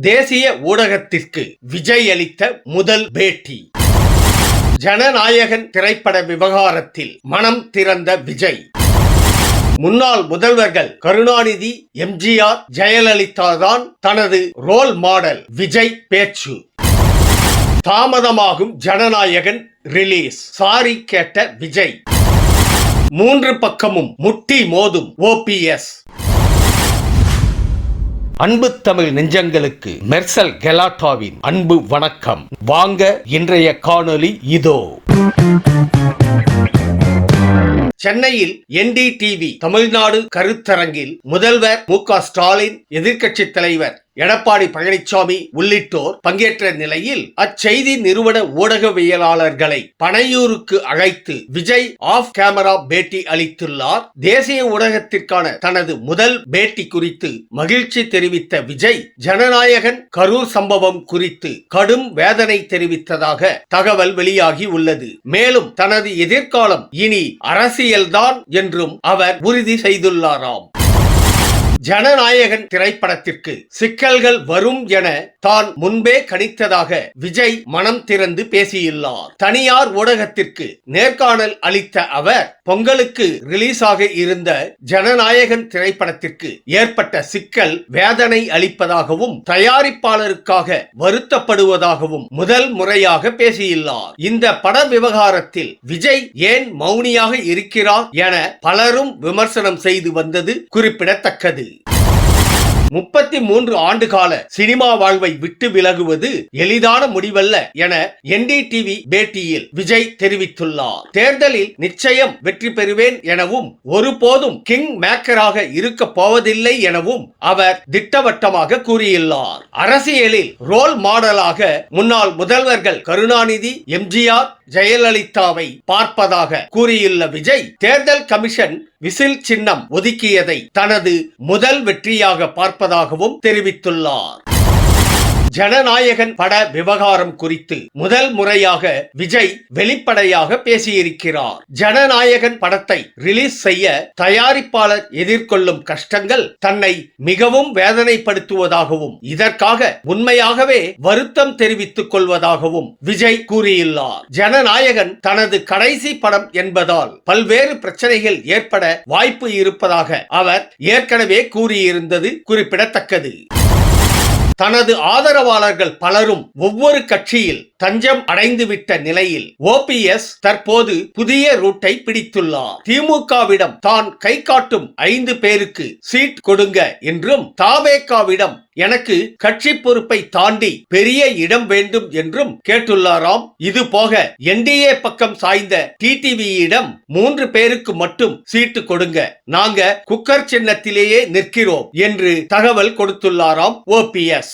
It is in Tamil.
தேசிய ஊடகத்திற்கு விஜய் அளித்த முதல் பேட்டி. ஜனநாயகன் திரைப்பட விவகாரத்தில் மனம் திறந்த விஜய். முன்னாள் முதல்வர்கள் கருணாநிதி, எம்ஜிஆர், ஜெயலலிதா தான் தனது ரோல் மாடல். விஜய் பேச்சு. தாமதமாகும் ஜனநாயகன் ரிலீஸ். சாரி கேட்ட விஜய். 3 பக்கமும் முட்டி மோதும் OPS. அன்பு தமிழ் நெஞ்சங்களுக்கு மெர்சல் கெலாட்டாவின் அன்பு வணக்கம். வாங்க இன்றைய காணொளி இதோ. சென்னையில் NDTV தமிழ்நாடு கருத்தரங்கில் முதல்வர் மு.க. ஸ்டாலின், எதிர்க்கட்சி தலைவர் எடப்பாடி பழனிசாமி உள்ளிட்டோர் பங்கேற்ற நிலையில் அச்செய்தி நிறுவன ஊடகவியலாளர்களை பனையூருக்கு அழைத்து விஜய் ஆஃப் கேமரா பேட்டி அளித்துள்ளார். தேசிய ஊடகத்திற்கான தனது முதல் பேட்டி குறித்து மகிழ்ச்சி தெரிவித்த விஜய், ஜனநாயகன் கரூர் சம்பவம் குறித்து கடும் வேதனை தெரிவித்ததாக தகவல் வெளியாகி உள்ளது. மேலும் தனது எதிர்காலம் இனி அரசியல்தான் என்றும் அவர் உறுதி செய்துள்ளாராம். ஜனநாயகன் திரைப்படத்திற்கு சிக்கல்கள் வரும் என தான் முன்பே கணித்ததாக விஜய் மனம் திறந்து பேசியுள்ளார். தனியார் ஊடகத்திற்கு நேர்காணல் அளித்த அவர், பொங்கலுக்கு ரிலீஸ் ஆக இருந்த ஜனநாயகன் திரைப்படத்திற்கு ஏற்பட்ட சிக்கல் வேதனை அளிப்பதாகவும் தயாரிப்பாளருக்காக வருத்தப்படுவதாகவும் முதல் முறையாக பேசியுள்ளார். இந்த பட விவகாரத்தில் விஜய் ஏன் மௌனியாக இருக்கிறார் என பலரும் விமர்சனம் செய்து வந்தது குறிப்பிடத்தக்கது. 33 ஆண்டுகால சினிமா வாழ்வை விட்டு விலகுவது எளிதான முடிவல்ல என NDTV பேட்டியில் விஜய் தெரிவித்துள்ளார். தேர்தலில் நிச்சயம் வெற்றி பெறுவேன் எனவும் ஒருபோதும் கிங் மேக்கராக இருக்க போவதில்லை எனவும் அவர் திட்டவட்டமாக கூறியுள்ளார். அரசியலில் ரோல் மாடலாக முன்னாள் முதல்வர்கள் கருணாநிதி, எம்ஜிஆர், ஜெயலலிதாவை பார்ப்பதாக கூறியுள்ள விஜய், தேர்தல் கமிஷன் விசில் சின்னம் ஒதுக்கியதை தனது முதல் வெற்றியாக பார்ப்பதாகவும் தெரிவித்துள்ளார். ஜனநாயகன் பட விவகாரம் குறித்து முதல் முறையாக விஜய் வெளிப்படையாக பேசியிருக்கிறார். ஜனநாயகன் படத்தை ரிலீஸ் செய்ய தயாரிப்பாளர் எதிர்கொள்ளும் கஷ்டங்கள் தன்னை மிகவும் வேதனைப்படுத்துவதாகவும் இதற்காக உண்மையாகவே வருத்தம் தெரிவித்துக் கொள்வதாகவும் விஜய் கூறியுள்ளார். ஜனநாயகன் தனது கடைசி படம் என்பதால் பல்வேறு பிரச்சனைகள் ஏற்பட வாய்ப்பு இருப்பதாக அவர் ஏற்கனவே கூறியிருந்தது குறிப்பிடத்தக்கது. தனது ஆதரவாளர்கள் பலரும் ஒவ்வொரு கட்சியில் தஞ்சம் அடைந்துவிட்ட நிலையில் OPS தற்போது புதிய ரூட்டை பிடித்துள்ளார். திமுகவிடம் தான் கை காட்டும் 5 பேருக்கு சீட் கொடுங்க என்றும், தாவேகாவிடம் எனக்கு கட்சி பொறுப்பை தாண்டி பெரிய இடம் வேண்டும் என்றும் கேட்டுள்ளாராம். இது போக NDA பக்கம் சாய்ந்த TTVயிடம் 3 பேருக்கு மட்டும் சீட்டு கொடுங்க, நாங்க குக்கர் சின்னத்திலேயே நிற்கிறோம் என்று தகவல் கொடுத்துள்ளாராம் OPS.